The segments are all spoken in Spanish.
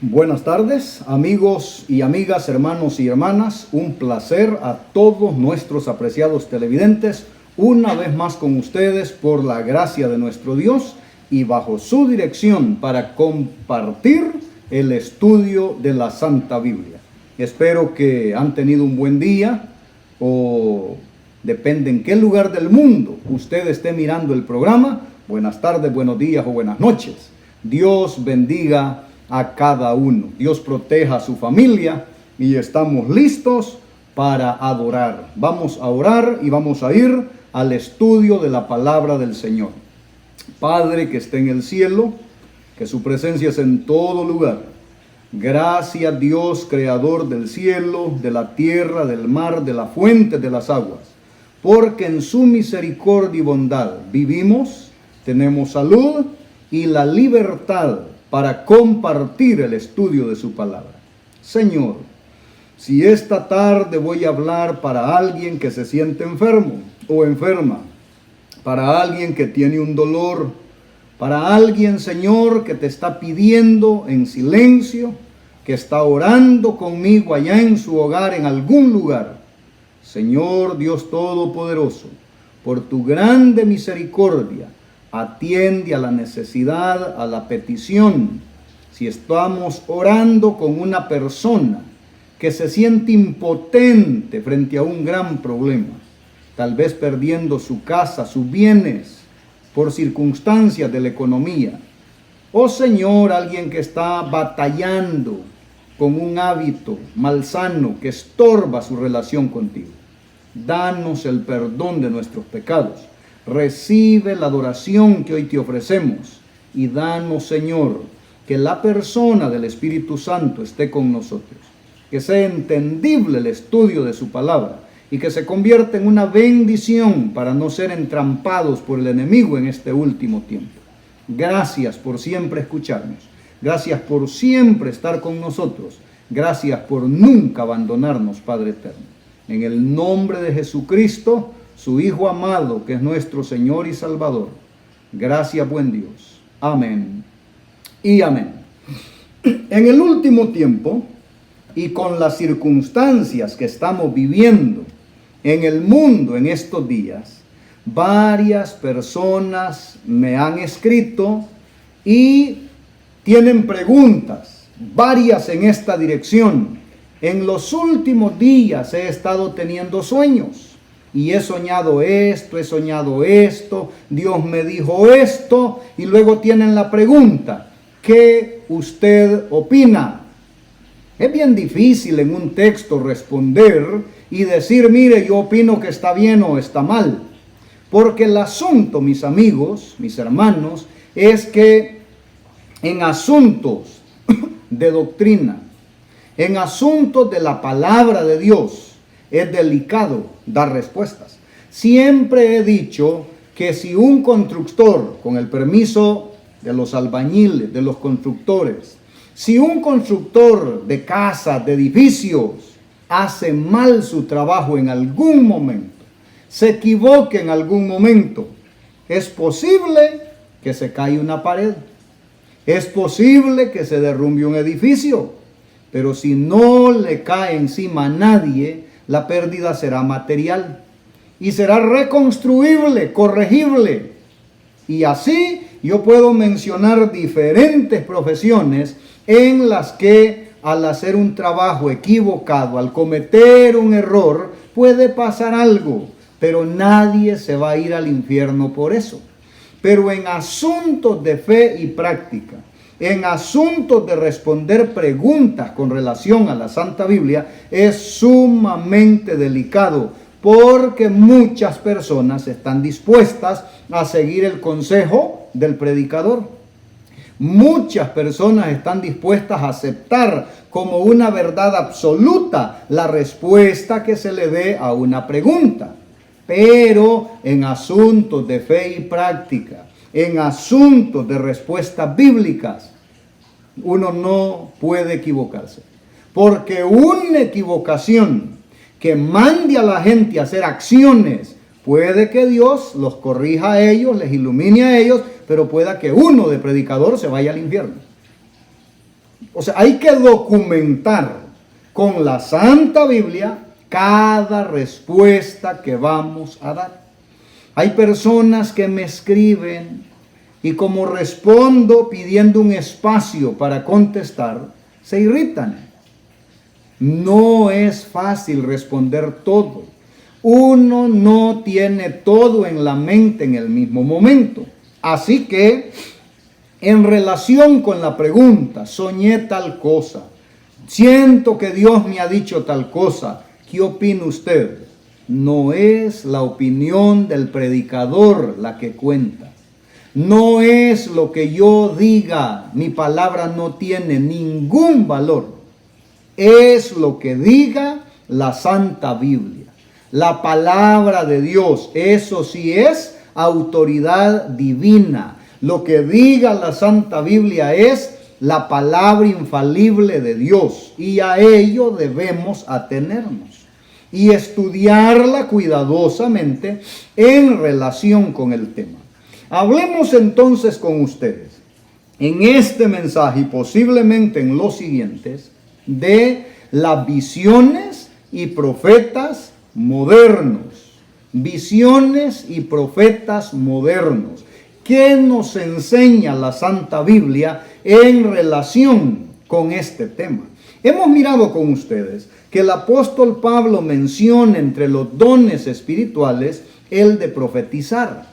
Buenas tardes, amigos y amigas, hermanos y hermanas. Un placer a todos nuestros apreciados televidentes. Una vez más con ustedes por la gracia de nuestro Dios y bajo su dirección para compartir el estudio de la Santa Biblia. Espero que han tenido un buen día o depende en qué lugar del mundo usted esté mirando el programa. Buenas tardes, buenos días o buenas noches. Dios bendiga a cada uno. Dios proteja a su familia y estamos listos para adorar. Vamos a orar y vamos a ir al estudio de la palabra del Señor. Padre que esté en el cielo, que su presencia es en todo lugar. Gracias Dios, creador del cielo, de la tierra, del mar, de la fuente de las aguas. Porque en su misericordia y bondad vivimos, tenemos salud y la libertad para compartir el estudio de su palabra. Señor, si esta tarde voy a hablar para alguien que se siente enfermo o enferma, para alguien que tiene un dolor, para alguien, Señor, que te está pidiendo en silencio, que está orando conmigo allá en su hogar, en algún lugar. Señor Dios Todopoderoso, por tu grande misericordia, atiende a la necesidad, a la petición. Si estamos orando con una persona que se siente impotente frente a un gran problema, tal vez perdiendo su casa, sus bienes, por circunstancias de la economía. Oh Señor, alguien que está batallando con un hábito malsano que estorba su relación contigo. Danos el perdón de nuestros pecados. Recibe la adoración que hoy te ofrecemos y danos, Señor, que la persona del Espíritu Santo esté con nosotros, que sea entendible el estudio de su palabra y que se convierta en una bendición para no ser entrampados por el enemigo en este último tiempo. Gracias por siempre escucharnos, gracias por siempre estar con nosotros, gracias por nunca abandonarnos, Padre eterno. En el nombre de Jesucristo, su Hijo amado, que es nuestro Señor y Salvador. Gracias, buen Dios. Amén y amén. En el último tiempo, y con las circunstancias que estamos viviendo en el mundo en estos días, varias personas me han escrito y tienen preguntas, varias en esta dirección. En los últimos días he estado teniendo sueños. Y he soñado esto, Dios me dijo esto, y luego tienen la pregunta, ¿qué usted opina? Es bien difícil en un texto responder y decir, mire, yo opino que está bien o está mal. Porque el asunto, mis amigos, mis hermanos, es que en asuntos de doctrina, en asuntos de la palabra de Dios, es delicado dar respuestas. Siempre he dicho que si un constructor, con el permiso de los albañiles, de los constructores, si un constructor de casas, de edificios, hace mal su trabajo en algún momento, se equivoque en algún momento, es posible que se caiga una pared, es posible que se derrumbe un edificio, pero si no le cae encima a nadie, la pérdida será material y será reconstruible, corregible. Y así yo puedo mencionar diferentes profesiones en las que al hacer un trabajo equivocado, al cometer un error, puede pasar algo, pero nadie se va a ir al infierno por eso. Pero en asuntos de fe y práctica, en asuntos de responder preguntas con relación a la Santa Biblia, es sumamente delicado porque muchas personas están dispuestas a seguir el consejo del predicador. Muchas personas están dispuestas a aceptar como una verdad absoluta la respuesta que se le dé a una pregunta. Pero en asuntos de fe y práctica, en asuntos de respuestas bíblicas, uno no puede equivocarse. Porque una equivocación que mande a la gente a hacer acciones, puede que Dios los corrija a ellos, les ilumine a ellos, pero pueda que uno de predicador se vaya al infierno. O sea, hay que documentar con la Santa Biblia cada respuesta que vamos a dar. Hay personas que me escriben y como respondo pidiendo un espacio para contestar, se irritan. No es fácil responder todo. Uno no tiene todo en la mente en el mismo momento. Así que, en relación con la pregunta, soñé tal cosa, siento que Dios me ha dicho tal cosa, ¿qué opina usted? No es la opinión del predicador la que cuenta. No es lo que yo diga, mi palabra no tiene ningún valor. Es lo que diga la Santa Biblia. La palabra de Dios, eso sí es autoridad divina. Lo que diga la Santa Biblia es la palabra infalible de Dios y a ello debemos atenernos y estudiarla cuidadosamente en relación con el tema. Hablemos entonces con ustedes en este mensaje y posiblemente en los siguientes de las visiones y profetas modernos. Visiones y profetas modernos. ¿Qué nos enseña la Santa Biblia en relación con este tema? Hemos mirado con ustedes que el apóstol Pablo menciona entre los dones espirituales el de profetizar.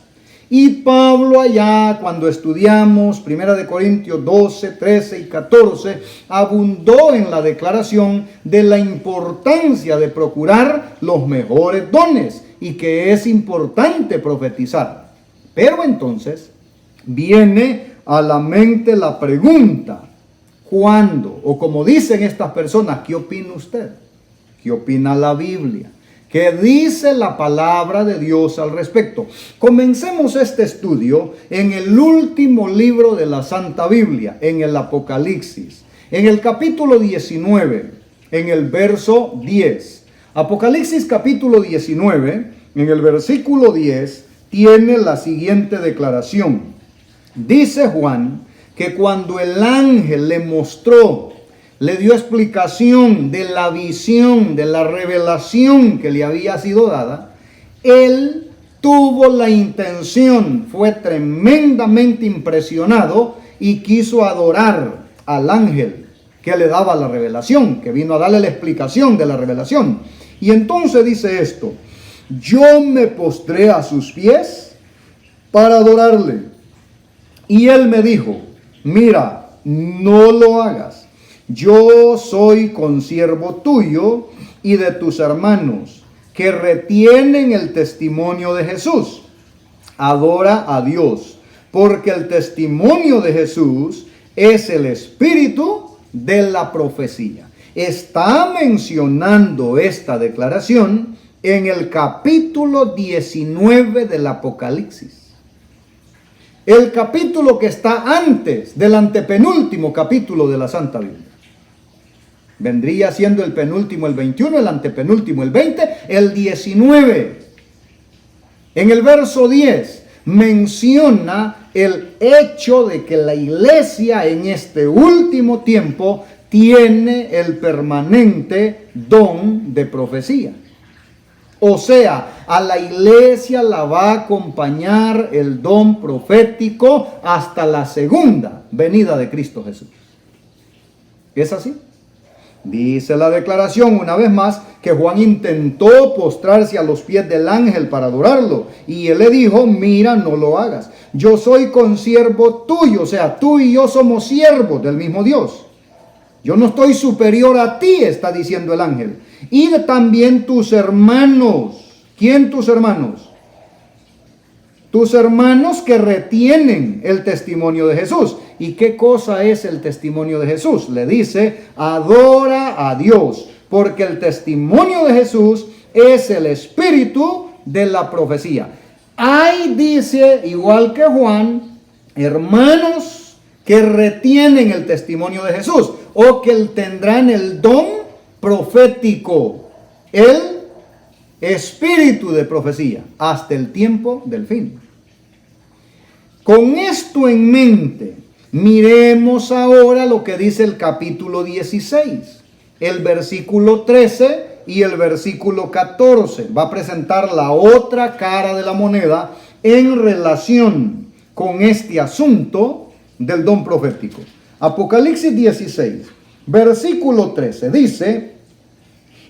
Y Pablo allá, cuando estudiamos 1 Corintios 12, 13 y 14, abundó en la declaración de la importancia de procurar los mejores dones y que es importante profetizar. Pero entonces viene a la mente la pregunta, ¿cuándo? O como dicen estas personas, ¿qué opina usted? ¿Qué opina la Biblia? ¿Qué dice la palabra de Dios al respecto? Comencemos este estudio en el último libro de la Santa Biblia, en el Apocalipsis, en el capítulo 19, en el verso 10. Apocalipsis capítulo 19, en el versículo 10, tiene la siguiente declaración. Dice Juan que cuando el ángel le mostró, le dio explicación de la visión, de la revelación que le había sido dada, él tuvo la intención, fue tremendamente impresionado y quiso adorar al ángel que le daba la revelación, que vino a darle la explicación de la revelación. Y entonces dice esto, yo me postré a sus pies para adorarle. Y él me dijo, mira, no lo hagas. Yo soy consiervo tuyo y de tus hermanos que retienen el testimonio de Jesús. Adora a Dios, porque el testimonio de Jesús es el espíritu de la profecía. Está mencionando esta declaración en el capítulo 19 del Apocalipsis. El capítulo que está antes del antepenúltimo capítulo de la Santa Biblia. Vendría siendo el penúltimo el 21, el antepenúltimo el 20, el 19. En el verso 10 menciona el hecho de que la iglesia en este último tiempo tiene el permanente don de profecía. O sea, a la iglesia la va a acompañar el don profético hasta la segunda venida de Cristo Jesús. ¿Es así? Dice la declaración una vez más que Juan intentó postrarse a los pies del ángel para adorarlo. Y él le dijo, mira, no lo hagas. Yo soy consiervo tuyo. O sea, tú y yo somos siervos del mismo Dios. Yo no estoy superior a ti, está diciendo el ángel. Y también tus hermanos. ¿Quién tus hermanos? Tus hermanos que retienen el testimonio de Jesús. ¿Y qué cosa es el testimonio de Jesús? Le dice, adora a Dios, porque el testimonio de Jesús es el espíritu de la profecía. Hay, dice, igual que Juan, hermanos que retienen el testimonio de Jesús, o que tendrán el don profético, el espíritu de profecía, hasta el tiempo del fin. Con esto en mente, Miremos ahora lo que dice el capítulo 16, el versículo 13 y el versículo 14. Va a presentar la otra cara de la moneda en relación con este asunto del don profético. Apocalipsis 16, versículo 13 dice: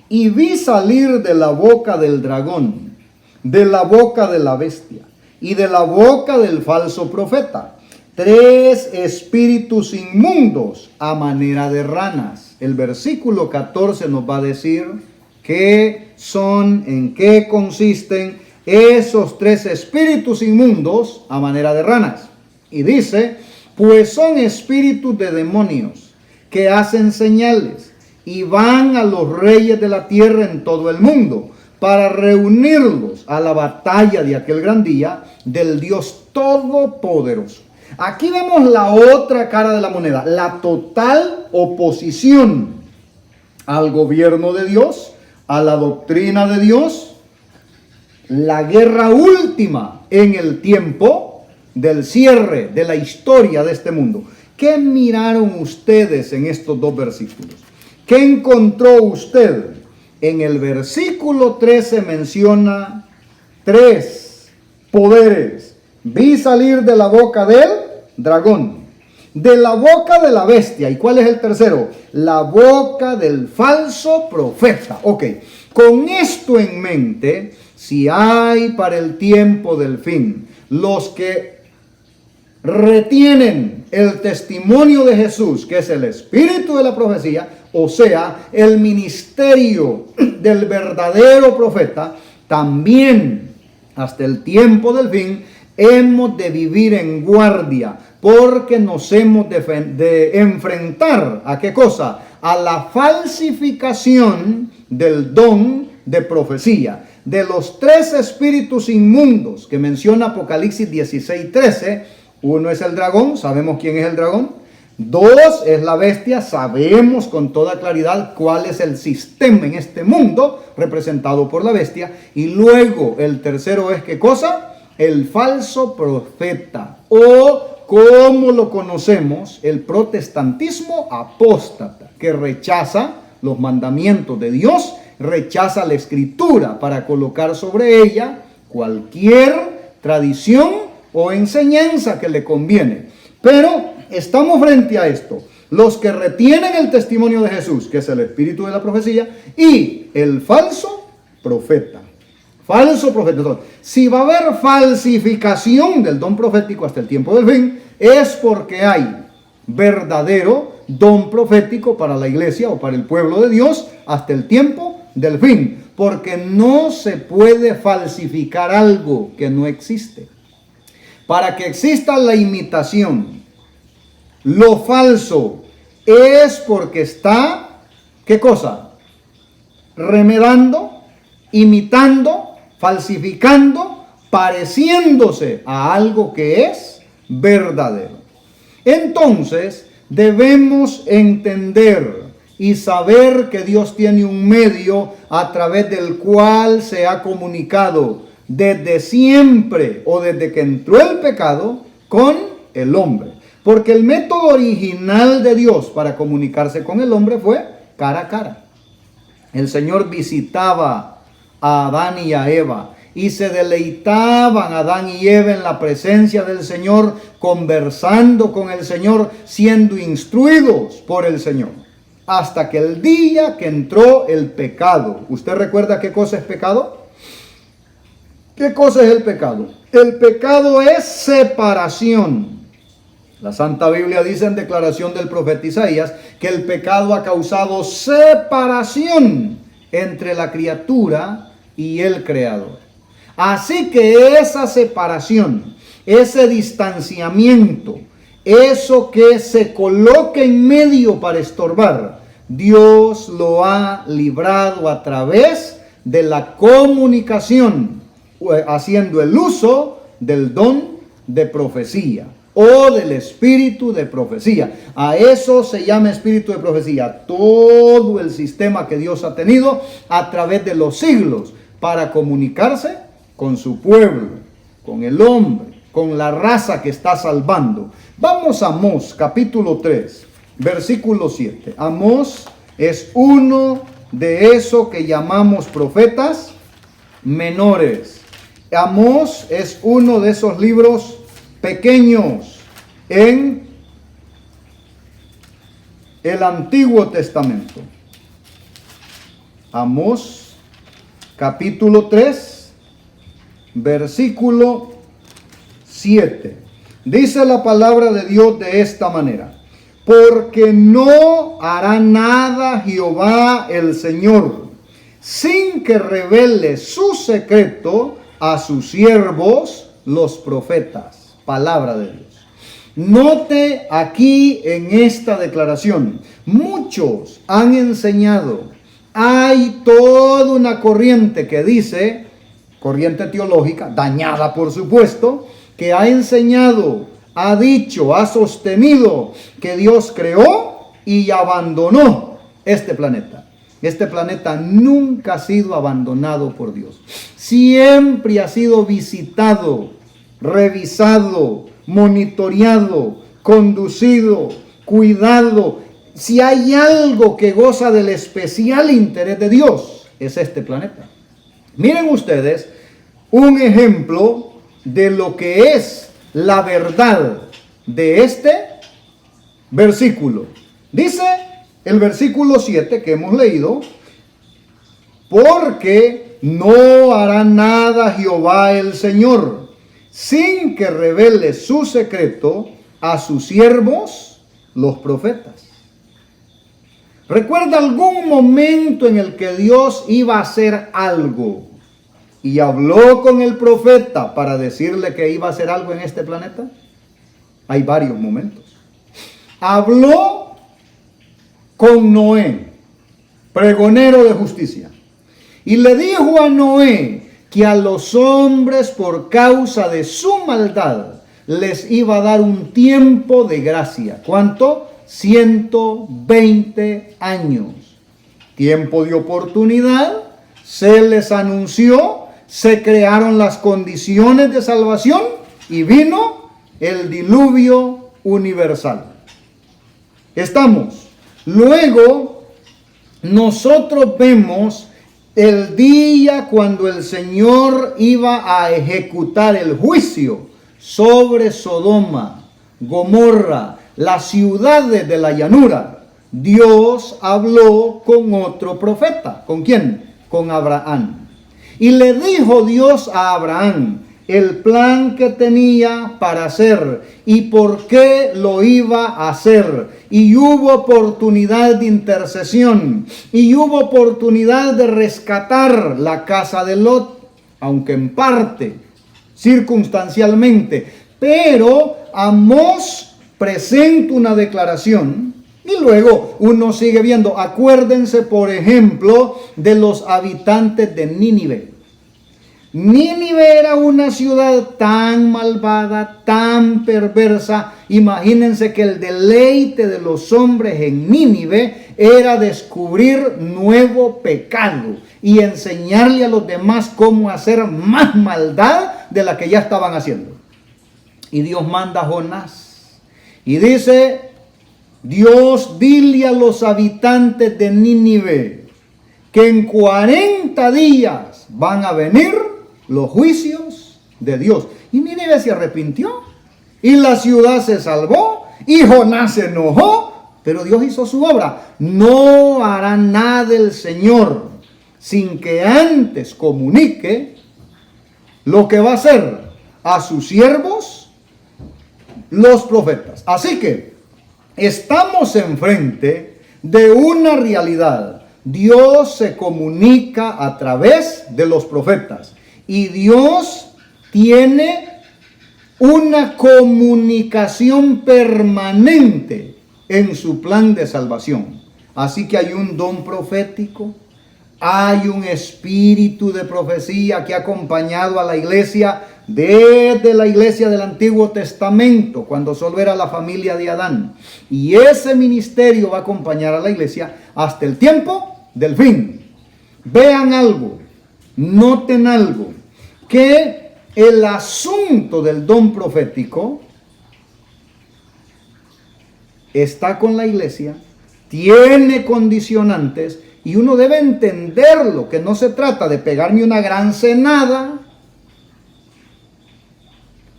y vi salir de la boca del dragón, de la boca de la bestia y de la boca del falso profeta, 3 espíritus inmundos a manera de ranas. El versículo 14 nos va a decir qué son, en qué consisten esos 3 espíritus inmundos a manera de ranas. Y dice: pues son espíritus de demonios que hacen señales y van a los reyes de la tierra en todo el mundo para reunirlos a la batalla de aquel gran día del Dios Todopoderoso. Aquí vemos la otra cara de la moneda, la total oposición al gobierno de Dios, a la doctrina de Dios, la guerra última en el tiempo del cierre de la historia de este mundo. ¿Qué miraron ustedes en estos 2 versículos? ¿Qué encontró usted? En el versículo 13 menciona 3 poderes. Vi salir de la boca del dragón, de la boca de la bestia. ¿Y cuál es el tercero? La boca del falso profeta. Ok, con esto en mente, si hay para el tiempo del fin los que retienen el testimonio de Jesús, que es el espíritu de la profecía, o sea, el ministerio del verdadero profeta, también hasta el tiempo del fin hemos de vivir en guardia, porque nos hemos de enfrentar ¿a qué cosa? A la falsificación del don de profecía. De los 3 espíritus inmundos que menciona Apocalipsis 16:13, uno es el dragón, sabemos quién es el dragón. 2 es la bestia, sabemos con toda claridad cuál es el sistema en este mundo representado por la bestia. Y luego el tercero es ¿qué cosa? El falso profeta, o como lo conocemos, el protestantismo apóstata, que rechaza los mandamientos de Dios, rechaza la escritura para colocar sobre ella cualquier tradición o enseñanza que le conviene. Pero estamos frente a esto: los que retienen el testimonio de Jesús, que es el espíritu de la profecía, y el falso profeta. Falso profeta. Entonces, si va a haber falsificación del don profético hasta el tiempo del fin, es porque hay verdadero don profético para la iglesia o para el pueblo de Dios hasta el tiempo del fin. Porque no se puede falsificar algo que no existe. Para que exista la imitación, lo falso, es porque está, ¿qué cosa? Remedando, imitando, falsificando, pareciéndose a algo que es verdadero. Entonces, debemos entender y saber que Dios tiene un medio a través del cual se ha comunicado desde siempre o desde que entró el pecado con el hombre. Porque el método original de Dios para comunicarse con el hombre fue cara a cara. El Señor visitaba a Adán y a Eva y se deleitaban Adán y Eva en la presencia del Señor, conversando con el Señor, siendo instruidos por el Señor. Hasta que el día que entró el pecado. ¿Usted recuerda qué cosa es pecado? ¿Qué cosa es el pecado? El pecado es separación. La Santa Biblia dice en declaración del profeta Isaías que el pecado ha causado separación entre la criatura y el Creador. Así que esa separación, ese distanciamiento, eso que se coloca en medio para estorbar, Dios lo ha librado a través de la comunicación, haciendo el uso del don de profecía o del espíritu de profecía. A eso se llama espíritu de profecía, todo el sistema que Dios ha tenido a través de los siglos para comunicarse con su pueblo, con el hombre, con la raza que está salvando. Vamos a Amós, capítulo 3, versículo 7. Amós es uno de esos que llamamos profetas menores. Amós es uno de esos libros pequeños en el Antiguo Testamento. Amós, capítulo 3, versículo 7. Dice la palabra de Dios de esta manera: porque no hará nada Jehová el Señor, sin que revele su secreto a sus siervos los profetas. Palabra de Dios. Note aquí en esta declaración, muchos han enseñado, hay toda una corriente que dice, corriente teológica, dañada por supuesto, que ha enseñado, ha dicho, ha sostenido que Dios creó y abandonó este planeta. Este planeta nunca ha sido abandonado por Dios. Siempre ha sido visitado, revisado, monitoreado, conducido, cuidado. Si hay algo que goza del especial interés de Dios, es este planeta. Miren ustedes un ejemplo de lo que es la verdad de este versículo. Dice el versículo 7 que hemos leído: porque no hará nada Jehová el Señor, sin que revele su secreto a sus siervos, los profetas. ¿Recuerda algún momento en el que Dios iba a hacer algo y habló con el profeta para decirle que iba a hacer algo en este planeta? Hay varios momentos. Habló con Noé, pregonero de justicia, y le dijo a Noé que a los hombres, por causa de su maldad, les iba a dar un tiempo de gracia. ¿Cuánto? 120 años. Tiempo de oportunidad. Se les anunció, se crearon las condiciones de salvación y vino el diluvio universal. Estamos. Luego, nosotros vemos el día cuando el Señor iba a ejecutar el juicio sobre Sodoma, Gomorra, las ciudades de la llanura. Dios habló con otro profeta. ¿Con quién? Con Abraham. Y le dijo Dios a Abraham el plan que tenía para hacer y por qué lo iba a hacer. Y hubo oportunidad de intercesión y hubo oportunidad de rescatar la casa de Lot, aunque en parte, circunstancialmente. Pero Amós presenta una declaración y luego uno sigue viendo. Acuérdense, por ejemplo, de los habitantes de Nínive. Nínive era una ciudad tan malvada, tan perversa. Imagínense que el deleite de los hombres en Nínive era descubrir nuevo pecado y enseñarle a los demás cómo hacer más maldad de la que ya estaban haciendo. Y Dios manda a Jonás y dice: Dios, dile a los habitantes de Nínive que en 40 días van a venir los juicios de Dios. Y Nínive se arrepintió y la ciudad se salvó y Jonás se enojó, pero Dios hizo su obra. No hará nada el Señor sin que antes comunique lo que va a hacer a sus siervos, los profetas. Así que estamos enfrente de una realidad. Dios se comunica a través de los profetas. Y Dios tiene una comunicación permanente en su plan de salvación. Así que hay un don profético, hay un espíritu de profecía que ha acompañado a la iglesia desde la iglesia del Antiguo Testamento, cuando solo era la familia de Adán. Y ese ministerio va a acompañar a la iglesia hasta el tiempo del fin. Vean algo, noten algo, que el asunto del don profético está con la iglesia, tiene condicionantes y uno debe entenderlo, que no se trata de pegarme una gran cenada,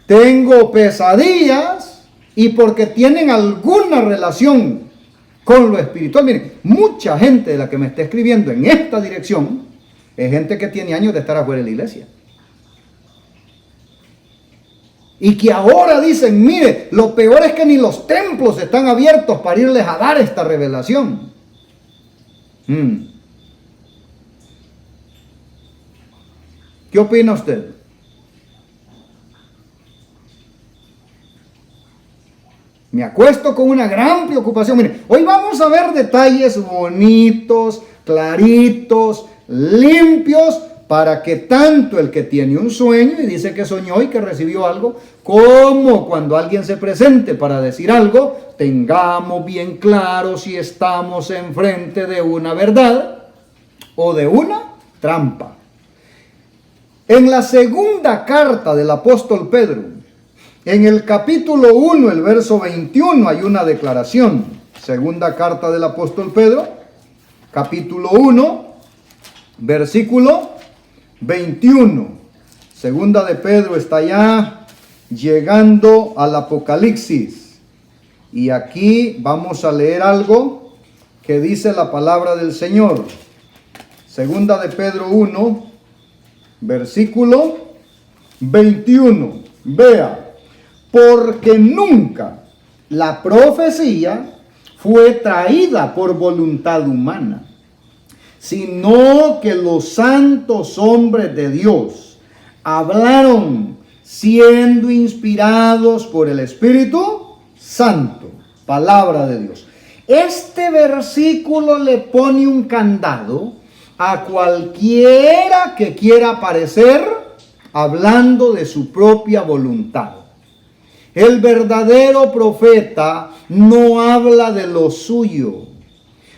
tengo pesadillas y porque tienen alguna relación con lo espiritual. Miren, mucha gente de la que me está escribiendo en esta dirección es gente que tiene años de estar afuera de la iglesia. Y que ahora dicen, mire, lo peor es que ni los templos están abiertos para irles a dar esta revelación. ¿Qué opina usted? Me acuesto con una gran preocupación. Mire, hoy vamos a ver detalles bonitos, claritos, limpios, para que tanto el que tiene un sueño y dice que soñó y que recibió algo, como cuando alguien se presente para decir algo, tengamos bien claro si estamos enfrente de una verdad o de una trampa. En la segunda carta del apóstol Pedro, en el capítulo 1, el verso 21, hay una declaración. Segunda carta del apóstol Pedro, capítulo 1, versículo 21. Segunda de Pedro está ya llegando al Apocalipsis. Y aquí vamos a leer algo que dice la palabra del Señor. Segunda de Pedro 1, versículo 21. Vea. Porque nunca la profecía fue traída por voluntad humana, sino que los santos hombres de Dios hablaron siendo inspirados por el Espíritu Santo. Palabra de Dios. Este versículo le pone un candado a cualquiera que quiera aparecer hablando de su propia voluntad. El verdadero profeta no habla de lo suyo,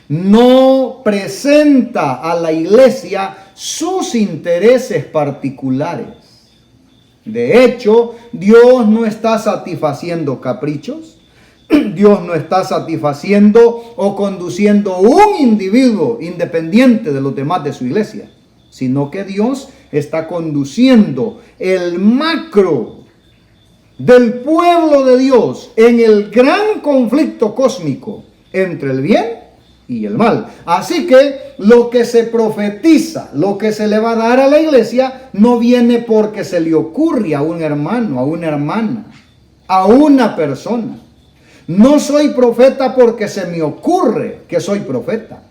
no presenta a la iglesia sus intereses particulares. De hecho, Dios no está satisfaciendo caprichos, Dios no está satisfaciendo o conduciendo un individuo independiente de los demás de su iglesia, sino que Dios está conduciendo el macro del pueblo de Dios en el gran conflicto cósmico entre el bien y el mal. Así que lo que se profetiza, lo que se le va a dar a la iglesia, no viene porque se le ocurre a un hermano, a una hermana, a una persona. No soy profeta porque se me ocurre que soy profeta.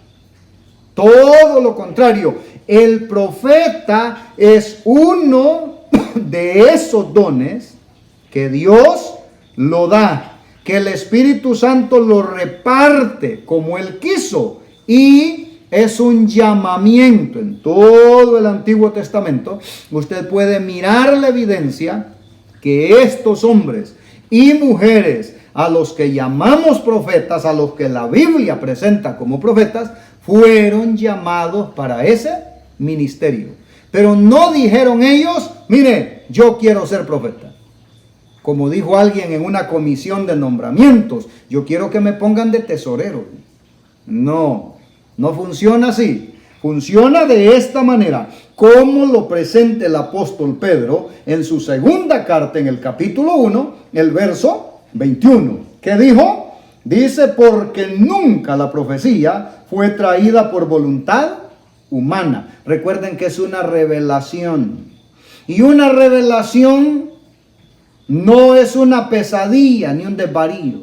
Todo lo contrario, el profeta es uno de esos dones que Dios lo da, que el Espíritu Santo lo reparte como Él quiso, y es un llamamiento. En todo el Antiguo Testamento usted puede mirar la evidencia que estos hombres y mujeres a los que llamamos profetas, a los que la Biblia presenta como profetas, fueron llamados para ese ministerio. Pero no dijeron ellos, mire, yo quiero ser profeta. Como dijo alguien en una comisión de nombramientos, yo quiero que me pongan de tesorero. No, no funciona así. Funciona de esta manera, como lo presenta el apóstol Pedro en su segunda carta, en el capítulo 1, el verso 21. ¿Qué dijo? Dice, porque nunca la profecía fue traída por voluntad humana. Recuerden que es una revelación. Y una revelación no es una pesadilla ni un desvarío.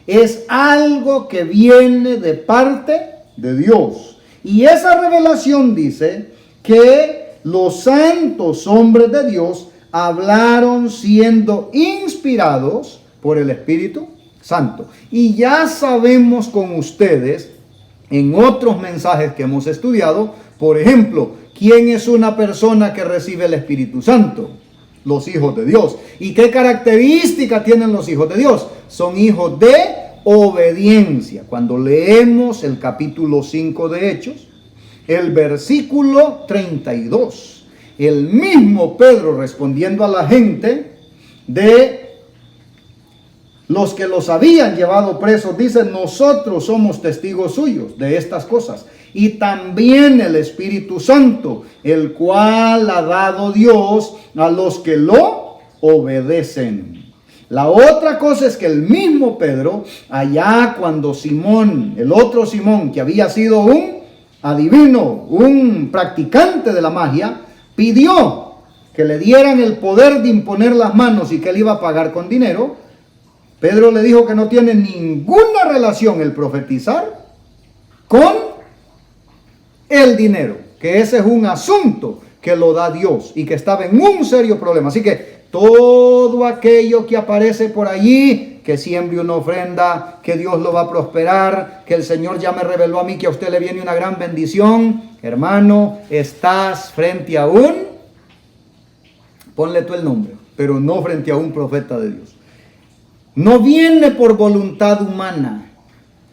Es algo que viene de parte de Dios. Y esa revelación dice que los santos hombres de Dios hablaron siendo inspirados por el Espíritu Santo. Y ya sabemos con ustedes, en otros mensajes que hemos estudiado, por ejemplo, ¿quién es una persona que recibe el Espíritu Santo? Los hijos de Dios. ¿Y qué características tienen los hijos de Dios? Son hijos de obediencia. Cuando leemos el capítulo 5 de Hechos, el versículo 32, el mismo Pedro respondiendo a la gente de los que los habían llevado presos, dice: nosotros somos testigos suyos de estas cosas, y también el Espíritu Santo, el cual ha dado Dios a los que lo obedecen. La otra cosa es que el mismo Pedro, allá cuando Simón, el otro Simón, que había sido un adivino, un practicante de la magia, pidió que le dieran el poder de imponer las manos y que él iba a pagar con dinero. Pedro le dijo que no tiene ninguna relación el profetizar con el dinero, que ese es un asunto que lo da Dios y que estaba en un serio problema. Así que todo aquello que aparece por allí, que siembre una ofrenda, que Dios lo va a prosperar, que el Señor ya me reveló a mí que a usted le viene una gran bendición, hermano, estás frente a ponle tú el nombre, pero no frente a un profeta de Dios. No viene por voluntad humana.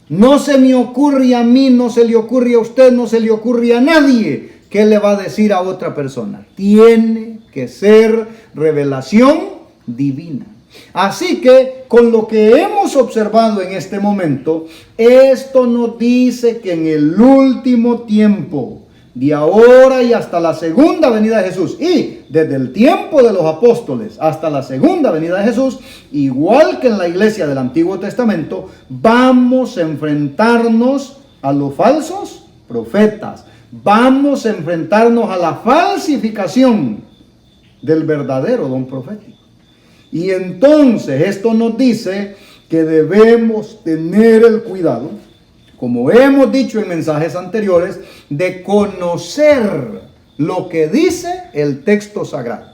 No se me ocurre a mí, no se le ocurre a usted, no se le ocurre a nadie que le va a decir a otra persona. Tiene que ser revelación divina. Así que con lo que hemos observado en este momento, esto nos dice que en el último tiempo, de ahora y hasta la segunda venida de Jesús, y desde el tiempo de los apóstoles hasta la segunda venida de Jesús, igual que en la iglesia del Antiguo Testamento, vamos a enfrentarnos a los falsos profetas. Vamos a enfrentarnos a la falsificación del verdadero don profético. Y entonces esto nos dice que debemos tener el cuidado, como hemos dicho en mensajes anteriores, de conocer lo que dice el texto sagrado.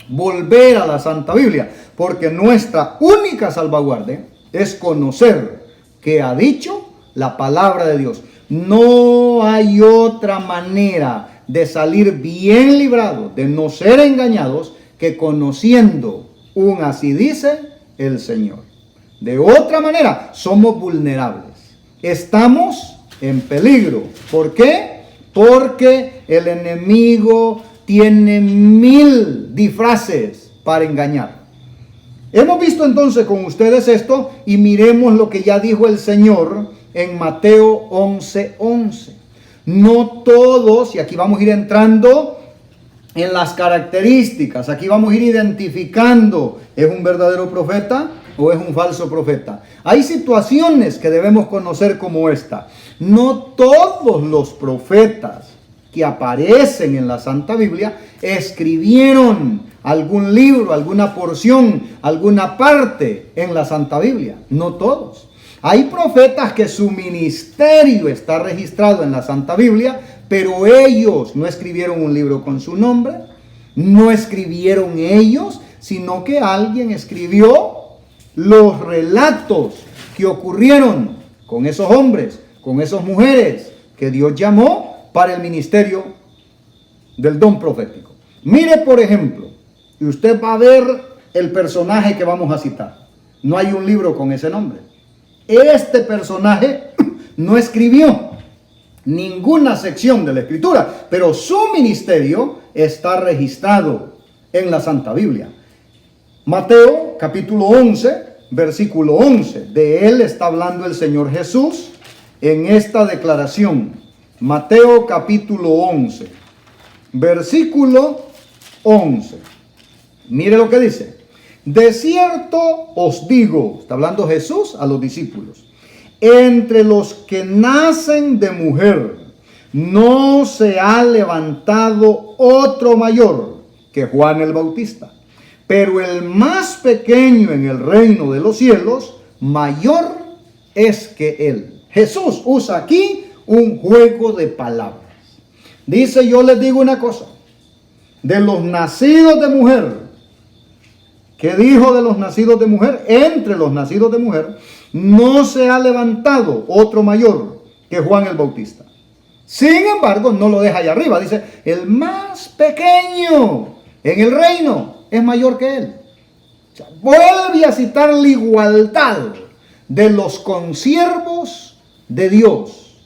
Volver a la Santa Biblia, porque nuestra única salvaguardia es conocer qué ha dicho la palabra de Dios. No hay otra manera de salir bien librados, de no ser engañados, que conociendo un así dice el Señor. De otra manera, somos vulnerables. Estamos en peligro. ¿Por qué? Porque el enemigo tiene 1000 disfraces para engañar. Hemos visto entonces con ustedes esto y miremos lo que ya dijo el Señor en Mateo 11:11. No todos, y aquí vamos a ir entrando en las características, aquí vamos a ir identificando, ¿es un verdadero profeta o es un falso profeta? Hay situaciones que debemos conocer como esta. No todos los profetas que aparecen en la Santa Biblia escribieron algún libro, alguna porción, alguna parte en la Santa Biblia. No todos. Hay profetas que su ministerio está registrado en la Santa Biblia, pero ellos no escribieron un libro con su nombre, no escribieron ellos, sino que alguien escribió los relatos que ocurrieron con esos hombres, con esas mujeres que Dios llamó para el ministerio del don profético. Mire, por ejemplo, y usted va a ver el personaje que vamos a citar. No hay un libro con ese nombre. Este personaje no escribió ninguna sección de la Escritura, pero su ministerio está registrado en la Santa Biblia. Mateo capítulo 11, versículo 11. De él está hablando el Señor Jesús en esta declaración. Mateo capítulo 11, versículo 11. Mire lo que dice. De cierto os digo, está hablando Jesús a los discípulos, entre los que nacen de mujer no se ha levantado otro mayor que Juan el Bautista, pero el más pequeño en el reino de los cielos mayor es que él. Jesús usa aquí un juego de palabras. Dice: yo les digo una cosa, de los nacidos de mujer. ¿Qué dijo de los nacidos de mujer? Entre los nacidos de mujer no se ha levantado otro mayor que Juan el Bautista. Sin embargo, no lo deja allá arriba. Dice, el más pequeño en el reino es mayor que él. O sea, vuelve a citar la igualdad de los consiervos de Dios.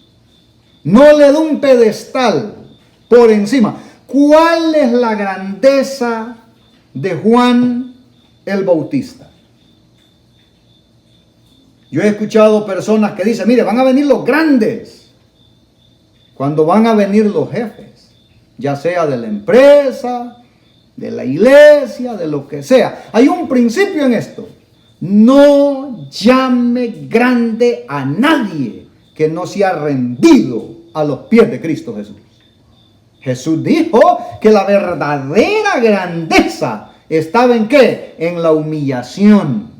No le da un pedestal por encima. ¿Cuál es la grandeza de Juan el Bautista? Yo he escuchado personas que dicen, mire, van a venir los grandes, cuando van a venir los jefes, ya sea de la empresa, de la iglesia, de lo que sea. Hay un principio en esto: no llame grande a nadie que no se ha rendido a los pies de Cristo Jesús. Jesús dijo que la verdadera grandeza estaba ¿en qué? En la humillación,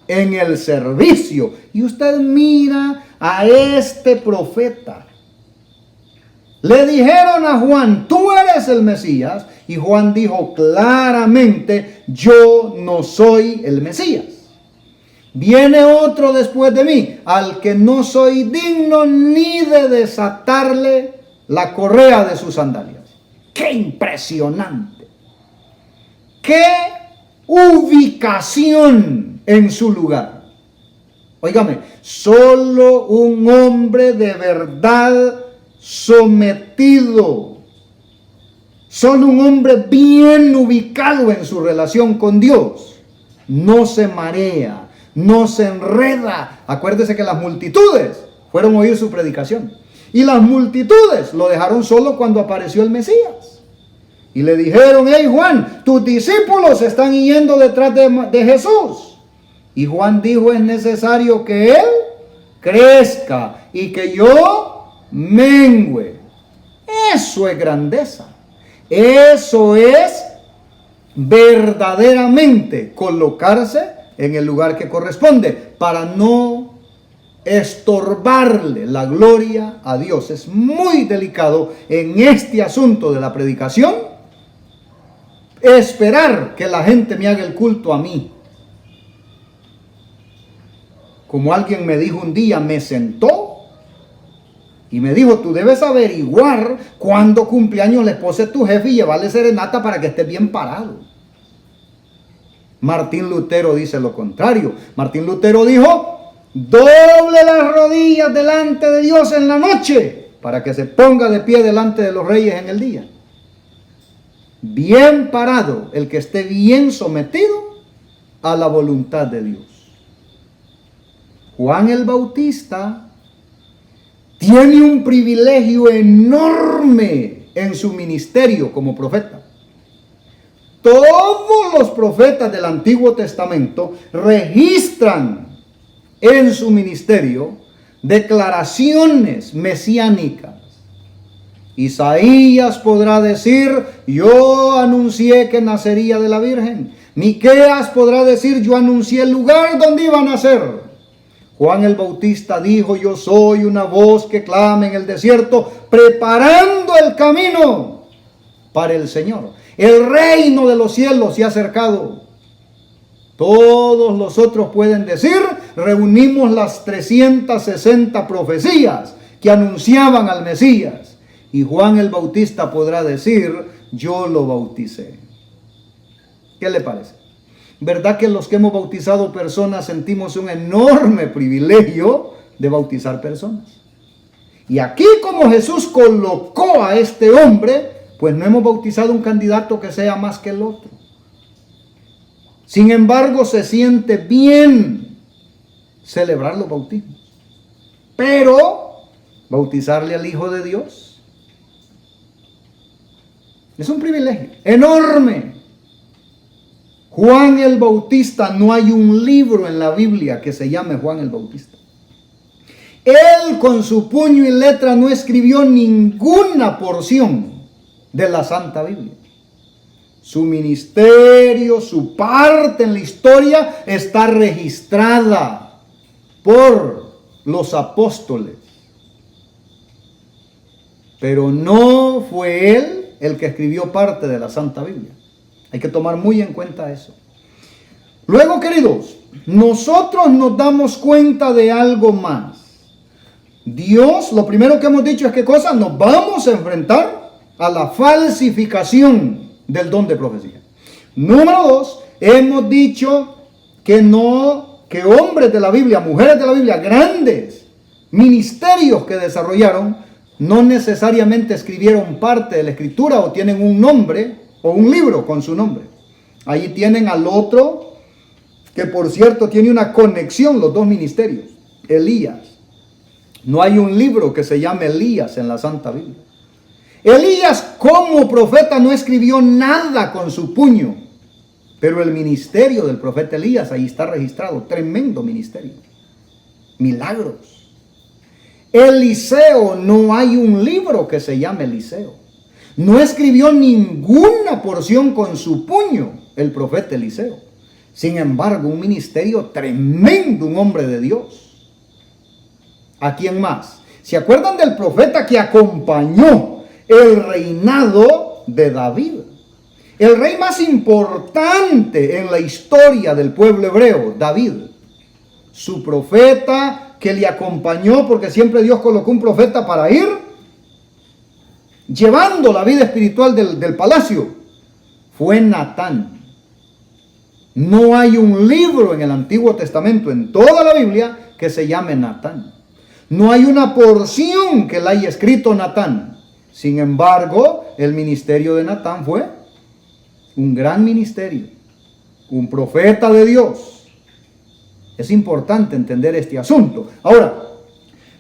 en el servicio. Y usted mira a este profeta. Le dijeron a Juan, tú eres el Mesías. Y Juan dijo claramente, yo no soy el Mesías. Viene otro después de mí, al que no soy digno ni de desatarle la correa de sus sandalias. ¡Qué impresionante! ¡Qué ubicación en su lugar! Óigame, solo un hombre de verdad sometido, solo un hombre bien ubicado en su relación con Dios, no se marea, no se enreda. Acuérdese que las multitudes fueron a oír su predicación. Y las multitudes lo dejaron solo cuando apareció el Mesías. Y le dijeron, hey Juan, tus discípulos están yendo detrás de Jesús. Y Juan dijo, es necesario que Él crezca y que yo mengüe. Eso es grandeza. Eso es verdaderamente colocarse en el lugar que corresponde para no estorbarle la gloria a Dios. Es muy delicado en este asunto de la predicación esperar que la gente me haga el culto a mí. Como alguien me dijo un día, me sentó y me dijo, tú debes averiguar cuándo cumpleaños la esposa de tu jefe y llevarle serenata para que estés bien parado. Martín Lutero dice lo contrario. Martín Lutero dijo, doble las rodillas delante de Dios en la noche para que se ponga de pie delante de los reyes en el día. Bien parado, el que esté bien sometido a la voluntad de Dios. Juan el Bautista tiene un privilegio enorme en su ministerio como profeta. Todos los profetas del Antiguo Testamento registran en su ministerio declaraciones mesiánicas. Isaías podrá decir, yo anuncié que nacería de la Virgen. Miqueas podrá decir, yo anuncié el lugar donde iba a nacer. Juan el Bautista dijo, yo soy una voz que clama en el desierto, preparando el camino para el Señor. El reino de los cielos se ha acercado. Todos los otros pueden decir, reunimos las 360 profecías que anunciaban al Mesías. Y Juan el Bautista podrá decir, yo lo bauticé. ¿Qué le parece? ¿Verdad que los que hemos bautizado personas sentimos un enorme privilegio de bautizar personas? Y aquí, como Jesús colocó a este hombre, pues no hemos bautizado un candidato que sea más que el otro. Sin embargo, se siente bien celebrar los bautismos. Pero, bautizarle al Hijo de Dios es un privilegio enorme. Juan el Bautista, no hay un libro en la Biblia que se llame Juan el Bautista. Él con su puño y letra no escribió ninguna porción de la Santa Biblia. Su ministerio, su parte en la historia está registrada por los apóstoles. Pero no fue él el que escribió parte de la Santa Biblia. Hay que tomar muy en cuenta eso. Luego, queridos, nosotros nos damos cuenta de algo más. Dios, lo primero que hemos dicho es ¿qué cosa? Nos vamos a enfrentar a la falsificación del don de profecía. Número 2, hemos dicho que hombres de la Biblia, mujeres de la Biblia, grandes ministerios que desarrollaron, no necesariamente escribieron parte de la escritura o tienen un nombre o un libro con su nombre. Ahí tienen al otro, que por cierto tiene una conexión los dos ministerios, Elías. No hay un libro que se llame Elías en la Santa Biblia. Elías como profeta no escribió nada con su puño, pero el ministerio del profeta Elías ahí está registrado, tremendo ministerio, milagros. Eliseo, no hay un libro que se llame Eliseo. No escribió ninguna porción con su puño el profeta Eliseo. Sin embargo, un ministerio tremendo, un hombre de Dios. ¿A quién más? ¿Se acuerdan del profeta que acompañó el reinado de David? El rey más importante en la historia del pueblo hebreo, David. Su profeta que le acompañó, porque siempre Dios colocó un profeta para ir llevando la vida espiritual del palacio, fue Natán. No hay un libro en el Antiguo Testamento, en toda la Biblia, que se llame Natán. No hay una porción que la haya escrito Natán. Sin embargo, el ministerio de Natán fue un gran ministerio, un profeta de Dios. Es importante entender este asunto. Ahora,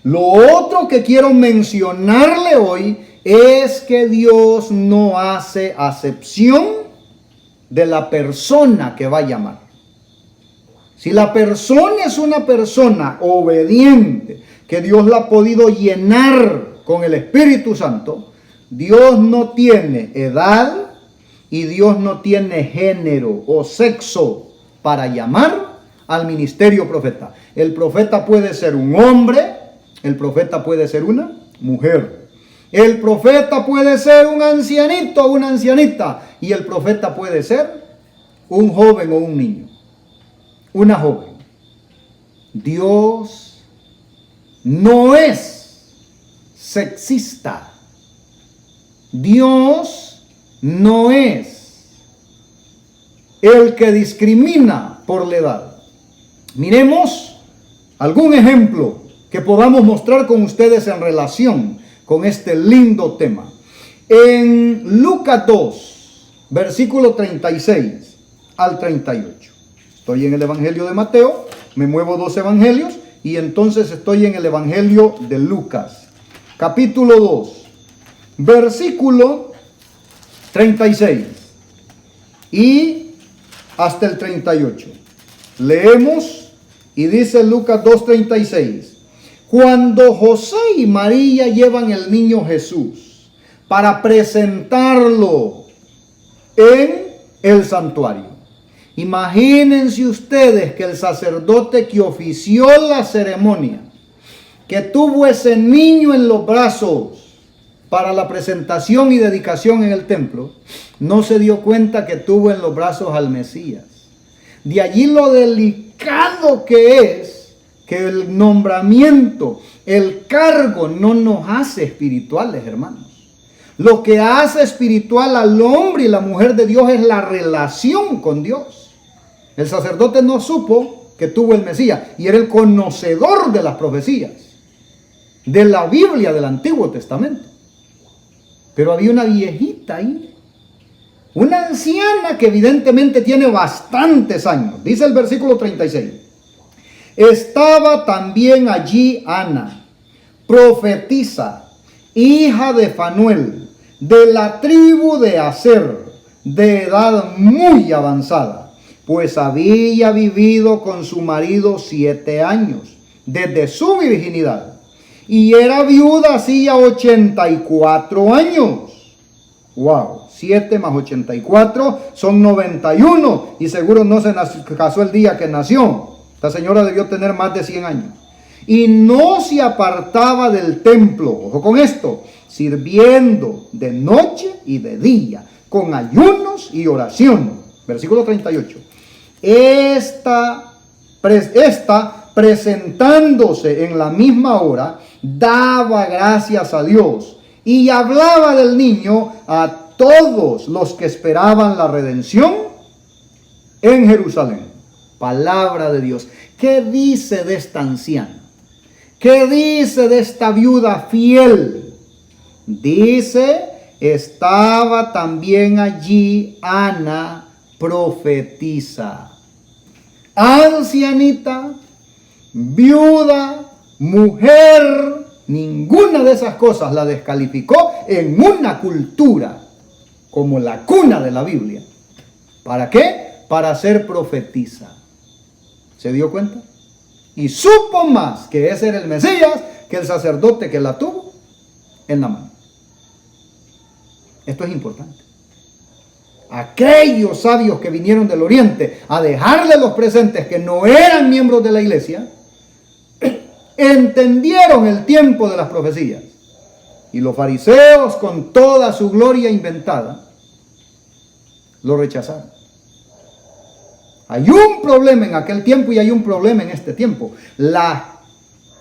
lo otro que quiero mencionarle hoy es que Dios no hace acepción de la persona que va a llamar. Si la persona es una persona obediente, que Dios la ha podido llenar con el Espíritu Santo, Dios no tiene edad y Dios no tiene género o sexo para llamar al ministerio profeta. El profeta puede ser un hombre, el profeta puede ser una mujer, el profeta puede ser un ancianito o una ancianita, y el profeta puede ser un joven o un niño, una joven. Dios no es sexista. Dios no es el que discrimina por la edad. Miremos algún ejemplo que podamos mostrar con ustedes en relación con este lindo tema. En Lucas 2, versículo 36 al 38. Estoy en el Evangelio de Mateo, me muevo 2 evangelios y entonces estoy en el Evangelio de Lucas, capítulo 2, versículo 36 y hasta el 38. Leemos. Y dice Lucas 2:36, cuando José y María llevan el niño Jesús para presentarlo en el santuario. Imagínense ustedes que el sacerdote que ofició la ceremonia, que tuvo ese niño en los brazos para la presentación y dedicación en el templo, no se dio cuenta que tuvo en los brazos al Mesías. De allí lo delicado que es que el nombramiento, el cargo no nos hace espirituales, hermanos. Lo que hace espiritual al hombre y la mujer de Dios es la relación con Dios. El sacerdote no supo que tuvo el Mesías y era el conocedor de las profecías, de la Biblia del Antiguo Testamento. Pero había una viejita ahí, una anciana que evidentemente tiene bastantes años. Dice el versículo 36. Estaba también allí Ana, profetisa, hija de Fanuel, de la tribu de Aser, de edad muy avanzada, pues había vivido con su marido 7 años, desde su virginidad, y era viuda hacía 84 años. Wow, 7 más 84 son 91, y seguro no se casó el día que nació. Esta señora debió tener más de 100 años. Y no se apartaba del templo, ojo con esto, sirviendo de noche y de día, con ayunos y oración. Versículo 38. Esta presentándose en la misma hora, daba gracias a Dios y hablaba del niño a todos los que esperaban la redención en Jerusalén. Palabra de Dios. ¿Qué dice de esta anciana? ¿Qué dice de esta viuda fiel Dice, estaba también allí Ana, profetisa. Ancianita, viuda, mujer, ninguna de esas cosas la descalificó en una cultura como la cuna de la Biblia. ¿Para qué? Para ser profetisa. ¿Se dio cuenta? Y supo más que ese era el Mesías que el sacerdote que la tuvo en la mano. Esto es importante. Aquellos sabios que vinieron del oriente a dejarle a los presentes que no eran miembros de la iglesia, entendieron el tiempo de las profecías. Y los fariseos, con toda su gloria inventada, lo rechazaron. Hay un problema en aquel tiempo y hay un problema en este tiempo. La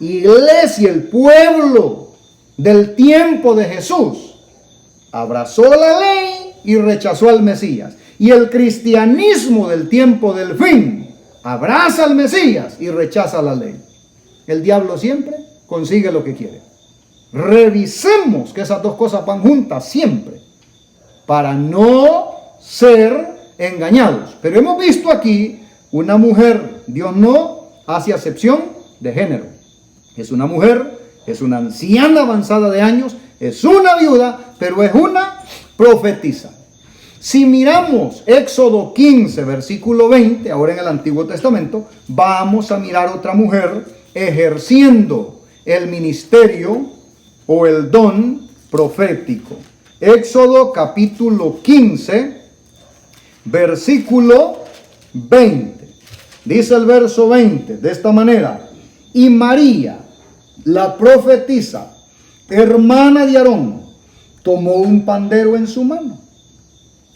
iglesia, el pueblo del tiempo de Jesús, abrazó la ley y rechazó al Mesías. Y el cristianismo del tiempo del fin abraza al Mesías y rechaza la ley. El diablo siempre consigue lo que quiere. Revisemos que esas dos cosas van juntas siempre para no ser engañados. Pero hemos visto aquí una mujer. Dios no hace acepción de género. Es una mujer, es una anciana avanzada de años, es una viuda, pero es una profetisa. Si miramos Éxodo 15, versículo 20, ahora en el Antiguo Testamento, vamos a mirar otra mujer ejerciendo el ministerio o el don profético. Éxodo capítulo 15, versículo 20. Dice el verso 20 de esta manera: y María, la profetisa, hermana de Aarón, tomó un pandero en su mano,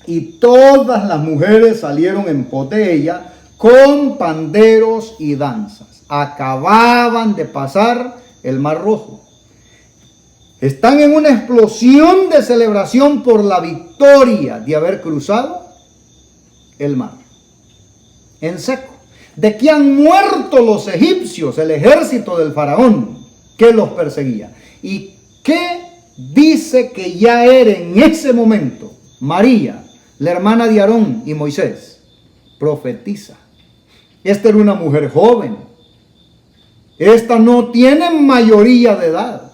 y todas las mujeres salieron en pos de ella con panderos y danzas. Acababan de pasar el Mar Rojo. Están en una explosión de celebración por la victoria de haber cruzado el mar en seco, de que han muerto los egipcios, el ejército del faraón que los perseguía. ¿Y qué dice que ya era en ese momento María, la hermana de Aarón y Moisés? Profetiza. Esta era una mujer joven. Esta no tiene mayoría de edad.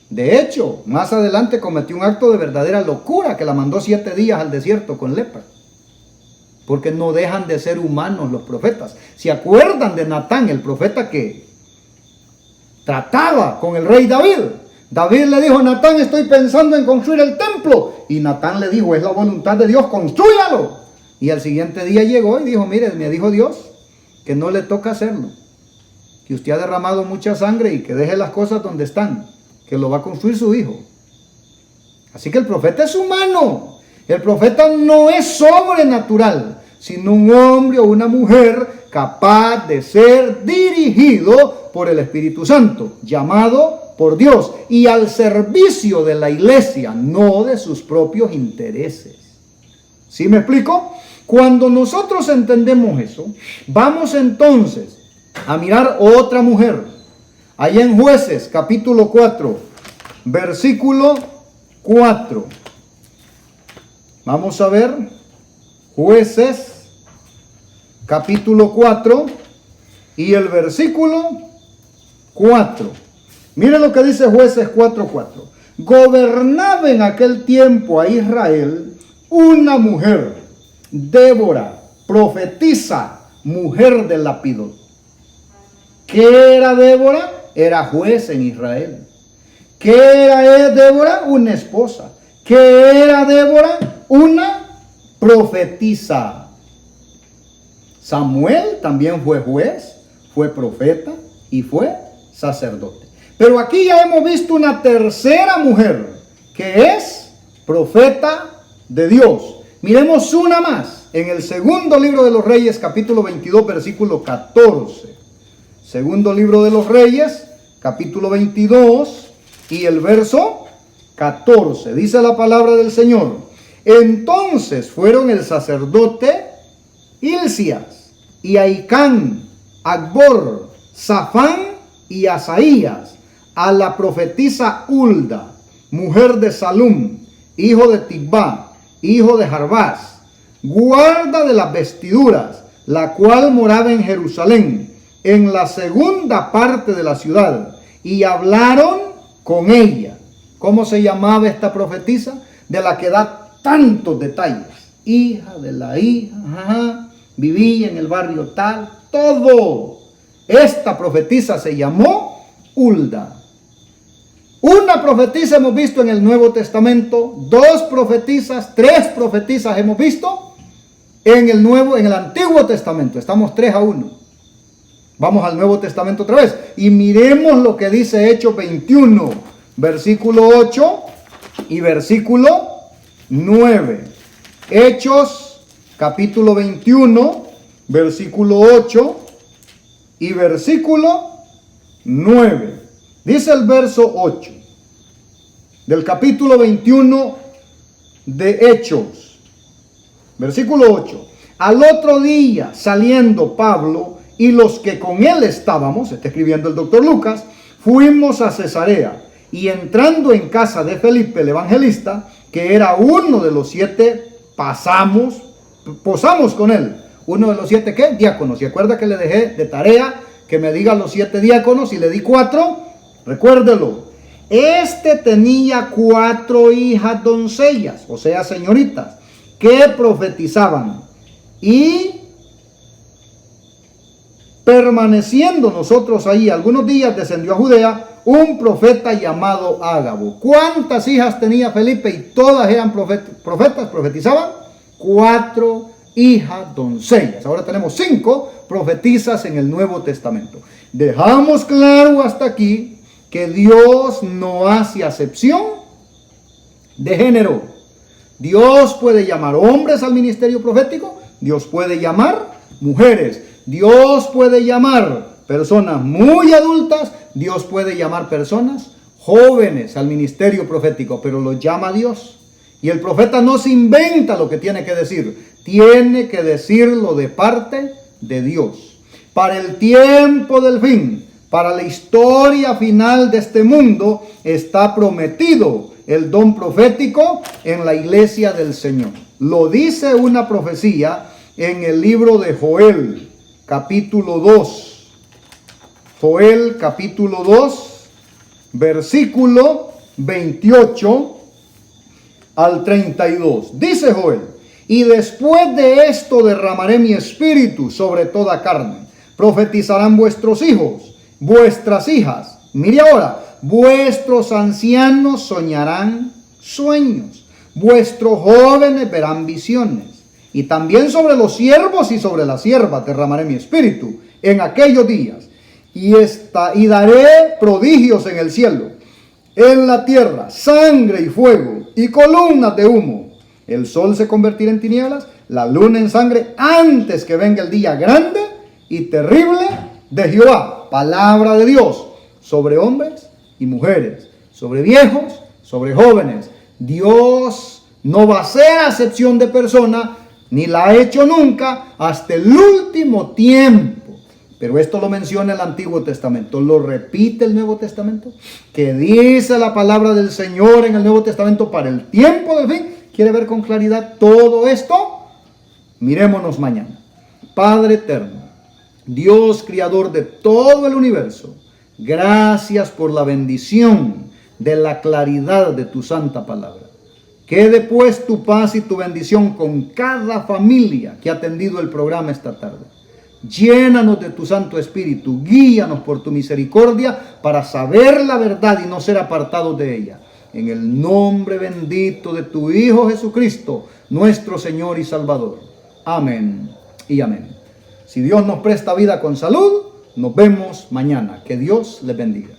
De hecho, más adelante cometió un acto de verdadera locura que la mandó 7 días al desierto con lepra. Porque no dejan de ser humanos los profetas. ¿Se acuerdan de Natán, el profeta que trataba con el rey David? David le dijo a Natán: estoy pensando en construir el templo. Y Natán le dijo: es la voluntad de Dios, constrúyalo. Y al siguiente día llegó y dijo: mire, me dijo Dios que no le toca hacerlo, que usted ha derramado mucha sangre y que deje las cosas donde están, que lo va a construir su hijo. Así que el profeta es humano. El profeta no es sobrenatural, sino un hombre o una mujer capaz de ser dirigido por el Espíritu Santo, llamado por Dios y al servicio de la iglesia, no de sus propios intereses. ¿Sí me explico? Cuando nosotros entendemos eso, vamos entonces a mirar otra mujer. Allá en Jueces, capítulo 4, versículo 4. Vamos a ver, Jueces, capítulo 4 y el versículo 4. Mire lo que dice Jueces 4:4. Gobernaba en aquel tiempo a Israel una mujer, Débora, profetisa, mujer de Lapidot. ¿Qué era Débora? Era juez en Israel. ¿Qué era Débora? Una esposa. ¿Qué era Débora? Una profetisa. Samuel también fue juez, fue profeta y fue sacerdote. Pero aquí ya hemos visto una tercera mujer que es profeta de Dios. Miremos una más en el segundo libro de los Reyes, capítulo 22, versículo 14. Segundo libro de los Reyes, capítulo 22 y el verso 14. Dice la palabra del Señor: entonces fueron el sacerdote Hilcías y Ahicam, Acbor, Safán y Asaías a la profetisa Hulda, mujer de Salum, hijo de Tibá, hijo de Jarbás, guarda de las vestiduras, la cual moraba en Jerusalén, en la segunda parte de la ciudad, y hablaron con ella. ¿Cómo se llamaba esta profetisa? De la que da tantos detalles. Hija de la hija, vivía en el barrio tal, todo. Esta profetisa se llamó Hulda. Una profetisa hemos visto en el Nuevo Testamento, 2 profetisas, 3 profetisas hemos visto en el Antiguo Testamento. Estamos 3-1. Vamos al Nuevo Testamento otra vez y miremos lo que dice Hechos 21, versículo 8 y versículo 9. Hechos capítulo 21, versículo 8 y versículo 9. Dice el verso 8 del capítulo 21 de Hechos, versículo 8. Al otro día, saliendo Pablo y los que con él estábamos, está escribiendo el doctor Lucas, fuimos a Cesarea, y entrando en casa de Felipe el evangelista, que era uno de los 7, posamos con él. Uno de los 7, ¿qué? Diáconos. ¿Y acuerda que le dejé de tarea que me diga los 7 diáconos y le di 4? Recuérdelo. Este tenía 4 hijas doncellas, o sea, señoritas, que profetizaban. Y permaneciendo nosotros ahí algunos días, descendió a Judea un profeta llamado Ágabo. ¿Cuántas hijas tenía Felipe? Y todas eran profetas, profetizaban. 4 hijas doncellas. Ahora tenemos 5 profetizas en el Nuevo Testamento. Dejamos claro hasta aquí que Dios no hace acepción de género. Dios puede llamar hombres al ministerio profético, Dios puede llamar mujeres, Dios puede llamar personas muy adultas, Dios puede llamar personas jóvenes al ministerio profético, pero lo llama Dios. Y el profeta no se inventa lo que tiene que decirlo de parte de Dios. Para el tiempo del fin, para la historia final de este mundo, está prometido el don profético en la iglesia del Señor. Lo dice una profecía en el libro de Joel, capítulo 2. Joel, capítulo 2, versículo 28 al 32. Dice Joel: y después de esto derramaré mi espíritu sobre toda carne. Profetizarán vuestros hijos, vuestras hijas. Mire ahora, vuestros ancianos soñarán sueños, vuestros jóvenes verán visiones. Y también sobre los siervos y sobre las siervas derramaré mi espíritu en aquellos días. Y daré prodigios en el cielo, en la tierra, sangre y fuego y columnas de humo. El sol se convertirá en tinieblas, la luna en sangre, antes que venga el día grande y terrible de Jehová. Palabra de Dios sobre hombres y mujeres, sobre viejos, sobre jóvenes. Dios no va a hacer acepción de persona, ni la ha hecho nunca hasta el último tiempo. Pero esto lo menciona el Antiguo Testamento. Lo repite el Nuevo Testamento. Que dice la palabra del Señor en el Nuevo Testamento para el tiempo del fin. ¿Quiere ver con claridad todo esto? Mirémonos mañana. Padre eterno, Dios creador de todo el universo, gracias por la bendición de la claridad de tu santa palabra. Quede pues tu paz y tu bendición con cada familia que ha atendido el programa esta tarde. Llénanos de tu Santo Espíritu, guíanos por tu misericordia para saber la verdad y no ser apartados de ella. En el nombre bendito de tu Hijo Jesucristo, nuestro Señor y Salvador. Amén y amén. Si Dios nos presta vida con salud, nos vemos mañana. Que Dios les bendiga.